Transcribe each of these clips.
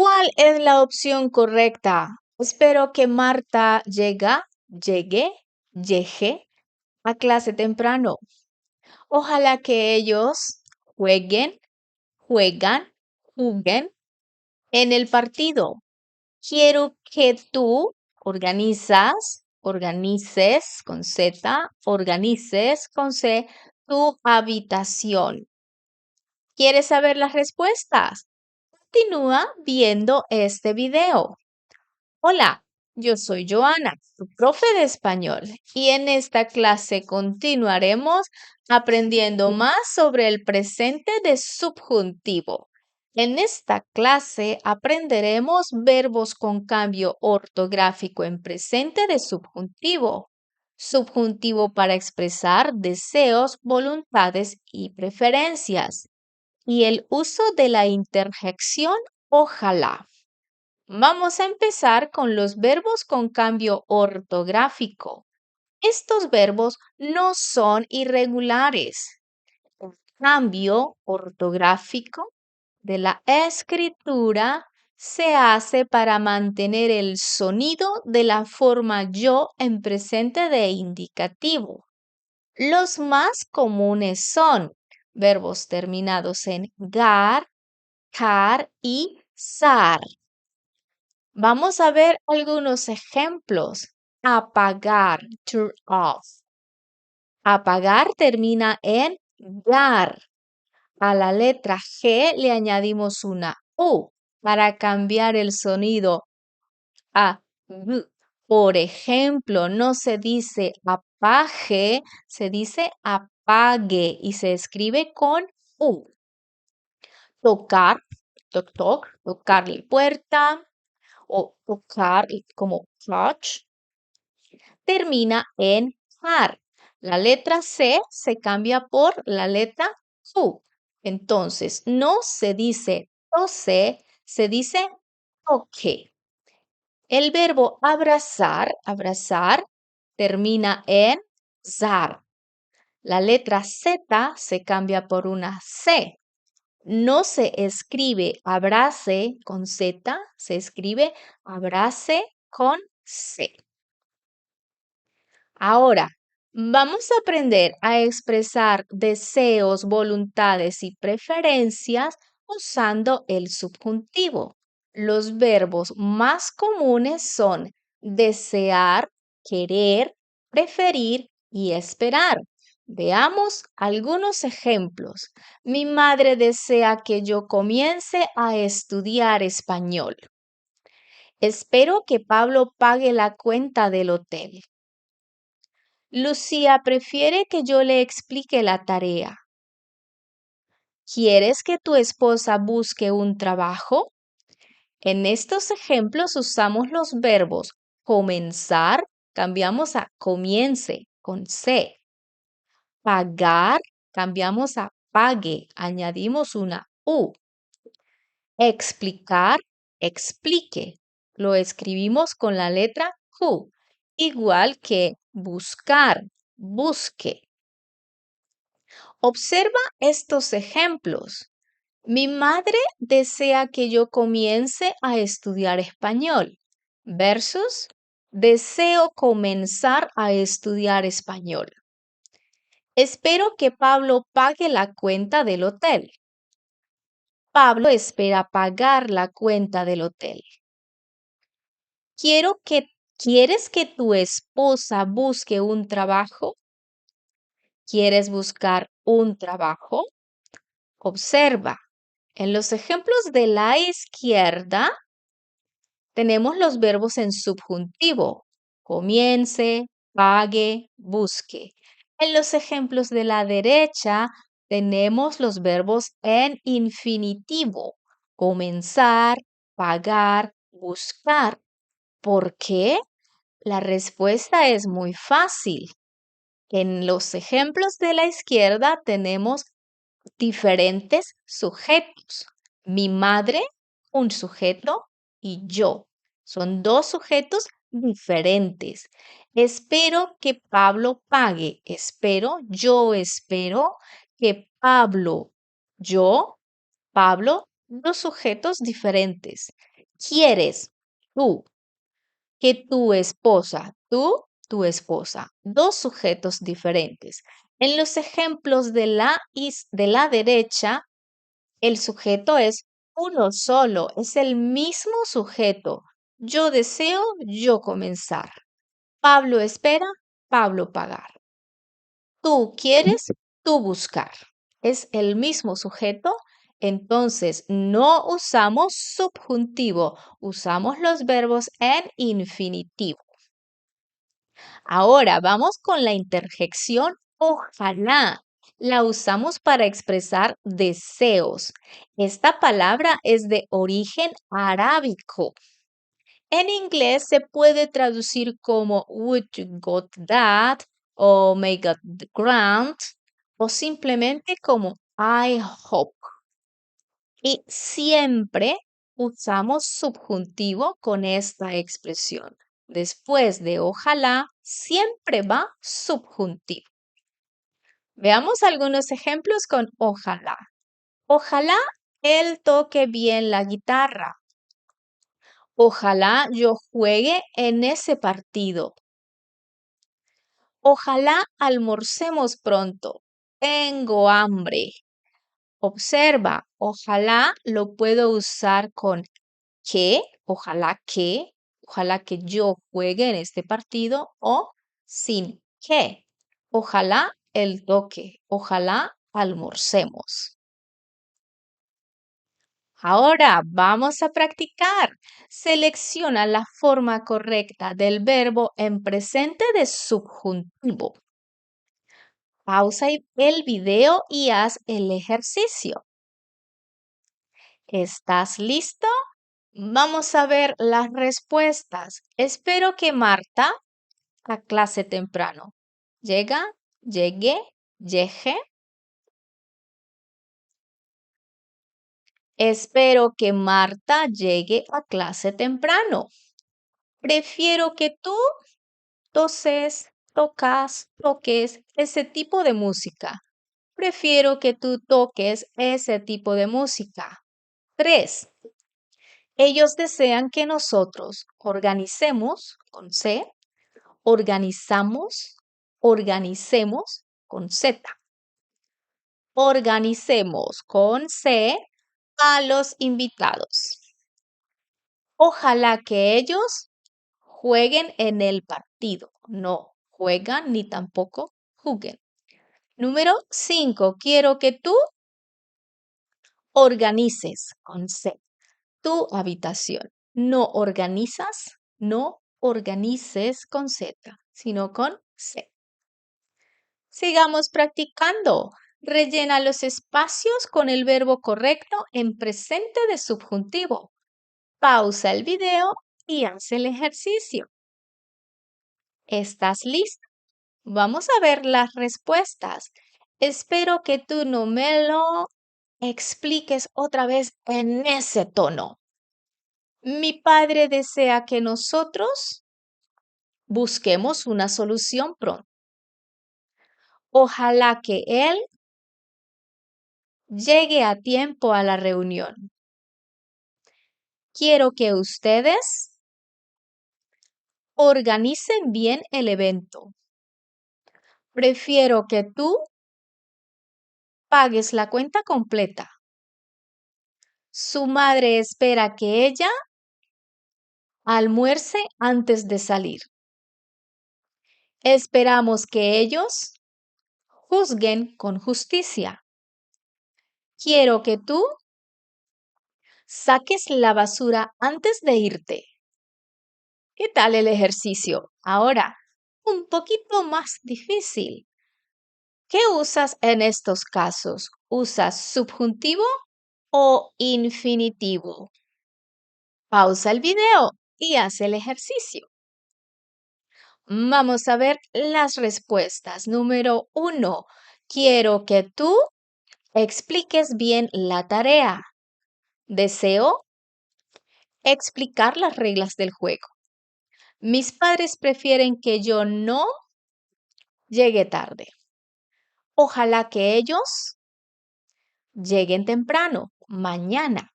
¿Cuál es la opción correcta? Espero que Marta llegue a clase temprano. Ojalá que ellos juegan, juguen en el partido. Quiero que tú organices con C tu habitación. ¿Quieres saber las respuestas? Continúa viendo este video. Hola, yo soy Joana, tu profe de español, y en esta clase continuaremos aprendiendo más sobre el presente de subjuntivo. En esta clase aprenderemos verbos con cambio ortográfico en presente de subjuntivo. Subjuntivo para expresar deseos, voluntades y preferencias. Y el uso de la interjección ojalá. Vamos a empezar con los verbos con cambio ortográfico. Estos verbos no son irregulares. El cambio ortográfico de la escritura se hace para mantener el sonido de la forma yo en presente de indicativo. Los más comunes son verbos terminados en gar, car y sar. Vamos a ver algunos ejemplos. Apagar, turn off. Apagar termina en gar. A la letra G le añadimos una U para cambiar el sonido a G. Por ejemplo, no se dice apague, se dice apague y se escribe con U. Tocar, tocar la puerta o tocar como touch, termina en ar. La letra C se cambia por la letra Q. Entonces, no se dice tose, se dice toque. El verbo abrazar, termina en zar. La letra Z se cambia por una C. No se escribe abrace con Z, se escribe abrace con C. Ahora, vamos a aprender a expresar deseos, voluntades y preferencias usando el subjuntivo. Los verbos más comunes son desear, querer, preferir y esperar. Veamos algunos ejemplos. Mi madre desea que yo comience a estudiar español. Espero que Pablo pague la cuenta del hotel. Lucía prefiere que yo le explique la tarea. ¿Quieres que tu esposa busque un trabajo? En estos ejemplos usamos los verbos comenzar, cambiamos a comience con C. Pagar, cambiamos a pague, añadimos una U. Explicar, explique, lo escribimos con la letra Q, igual que buscar, busque. Observa estos ejemplos. Mi madre desea que yo comience a estudiar español versus deseo comenzar a estudiar español. Espero que Pablo pague la cuenta del hotel. Pablo espera pagar la cuenta del hotel. ¿Quieres que tu esposa busque un trabajo? ¿Quieres buscar un trabajo? Observa, en los ejemplos de la izquierda tenemos los verbos en subjuntivo. Comience, pague, busque. En los ejemplos de la derecha tenemos los verbos en infinitivo. Comenzar, pagar, buscar. ¿Por qué? La respuesta es muy fácil. En los ejemplos de la izquierda tenemos diferentes sujetos. Mi madre, un sujeto, y yo. Son dos sujetos diferentes. Espero que Pablo pague. Yo espero que Pablo dos sujetos diferentes. ¿Quieres tú que tu esposa, dos sujetos diferentes? En los ejemplos de la derecha, el sujeto es uno solo, es el mismo sujeto. Yo deseo, yo comenzar. Pablo espera, Pablo pagar. Tú quieres, tú buscar. Es el mismo sujeto, entonces no usamos subjuntivo, usamos los verbos en infinitivo. Ahora vamos con la interjección ojalá. La usamos para expresar deseos. Esta palabra es de origen arábico. En inglés se puede traducir como would you got that o may God grant o simplemente como I hope. Y siempre usamos subjuntivo con esta expresión. Después de ojalá, siempre va subjuntivo. Veamos algunos ejemplos con ojalá. Ojalá él toque bien la guitarra. Ojalá yo juegue en ese partido. Ojalá almorcemos pronto. Tengo hambre. Observa, ojalá lo puedo usar con ojalá que yo juegue en este partido o sin que. Ojalá el toque, ojalá almorcemos. Ahora vamos a practicar. Selecciona la forma correcta del verbo en presente de subjuntivo. Pausa el video y haz el ejercicio. ¿Estás listo? Vamos a ver las respuestas. Espero que Marta a clase temprano. Llega, llegue, llegue. Espero que Marta llegue a clase temprano. Prefiero que tú toses, tocas, toques ese tipo de música. Prefiero que tú toques ese tipo de música. 3. Ellos desean que nosotros organicemos con C, organizamos, organicemos con Z. Organicemos con C a los invitados. Ojalá que ellos jueguen en el partido. No juegan ni tampoco juguen. Número 5. Quiero que tú organices con C tu habitación. No organizas, no organices con Z, sino con C. Sigamos practicando. Rellena los espacios con el verbo correcto en presente de subjuntivo. Pausa el video y haz el ejercicio. ¿Estás listo? Vamos a ver las respuestas. Espero que tú no me lo expliques otra vez en ese tono. Mi padre desea que nosotros busquemos una solución pronto. Ojalá que él llegue a tiempo a la reunión. Quiero que ustedes organicen bien el evento. Prefiero que tú pagues la cuenta completa. Su madre espera que ella almuerce antes de salir. Esperamos que ellos juzguen con justicia. Quiero que tú saques la basura antes de irte. ¿Qué tal el ejercicio? Ahora, un poquito más difícil. ¿Qué usas en estos casos? ¿Usas subjuntivo o infinitivo? Pausa el video y haz el ejercicio. Vamos a ver las respuestas. Número 1. Quiero que tú expliques bien la tarea. Deseo explicar las reglas del juego. Mis padres prefieren que yo no llegue tarde. Ojalá que ellos lleguen temprano, mañana.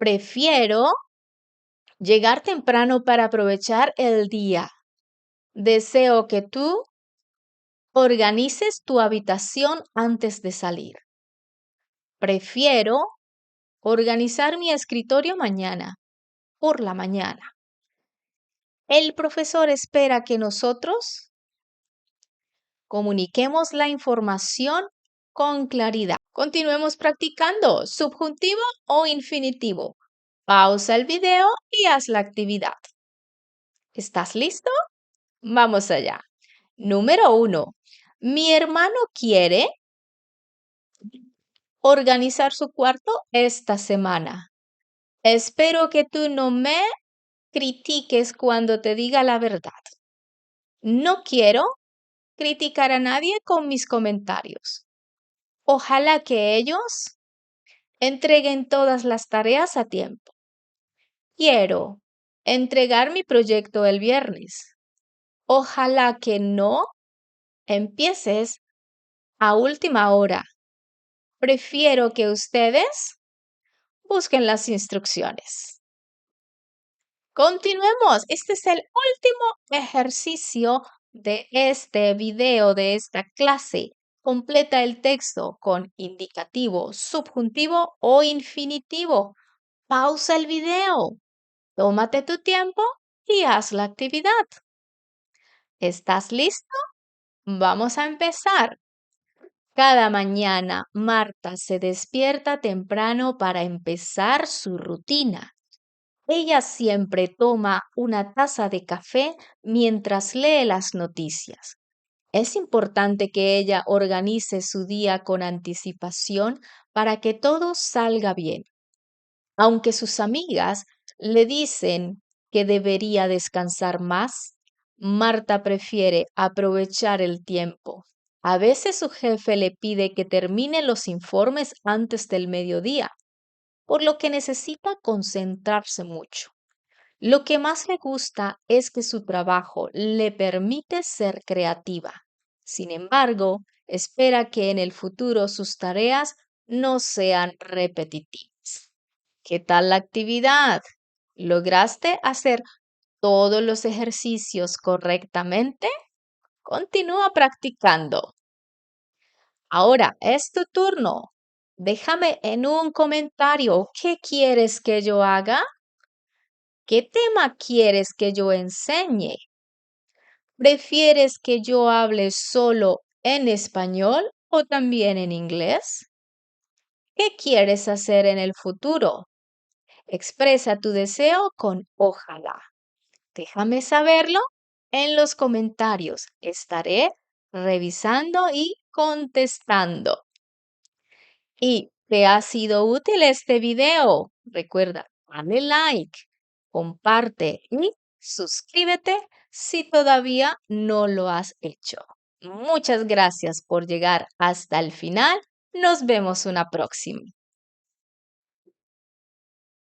Prefiero llegar temprano para aprovechar el día. Deseo que tú organices tu habitación antes de salir. Prefiero organizar mi escritorio mañana, por la mañana. El profesor espera que nosotros comuniquemos la información con claridad. Continuemos practicando. Subjuntivo o infinitivo. Pausa el video y haz la actividad. ¿Estás listo? Vamos allá. Número 1. Mi hermano quiere organizar su cuarto esta semana. Espero que tú no me critiques cuando te diga la verdad. No quiero criticar a nadie con mis comentarios. Ojalá que ellos entreguen todas las tareas a tiempo. Quiero entregar mi proyecto el viernes. Ojalá que no empieces a última hora. Prefiero que ustedes busquen las instrucciones. Continuemos. Este es el último ejercicio de este video, de esta clase. Completa el texto con indicativo, subjuntivo o infinitivo. Pausa el video. Tómate tu tiempo y haz la actividad. ¿Estás listo? Vamos a empezar. Cada mañana Marta se despierta temprano para empezar su rutina. Ella siempre toma una taza de café mientras lee las noticias. Es importante que ella organice su día con anticipación para que todo salga bien. Aunque sus amigas le dicen que debería descansar más, Marta prefiere aprovechar el tiempo. A veces su jefe le pide que termine los informes antes del mediodía, por lo que necesita concentrarse mucho. Lo que más le gusta es que su trabajo le permite ser creativa. Sin embargo, espera que en el futuro sus tareas no sean repetitivas. ¿Qué tal la actividad? ¿Lograste hacer todos los ejercicios correctamente? Continúa practicando. Ahora es tu turno. Déjame en un comentario qué quieres que yo haga. ¿Qué tema quieres que yo enseñe? ¿Prefieres que yo hable solo en español o también en inglés? ¿Qué quieres hacer en el futuro? Expresa tu deseo con ojalá. Déjame saberlo en los comentarios. Estaré revisando y contestando. ¿Y te ha sido útil este video? Recuerda, dale like, comparte y suscríbete si todavía no lo has hecho. Muchas gracias por llegar hasta el final. Nos vemos una próxima.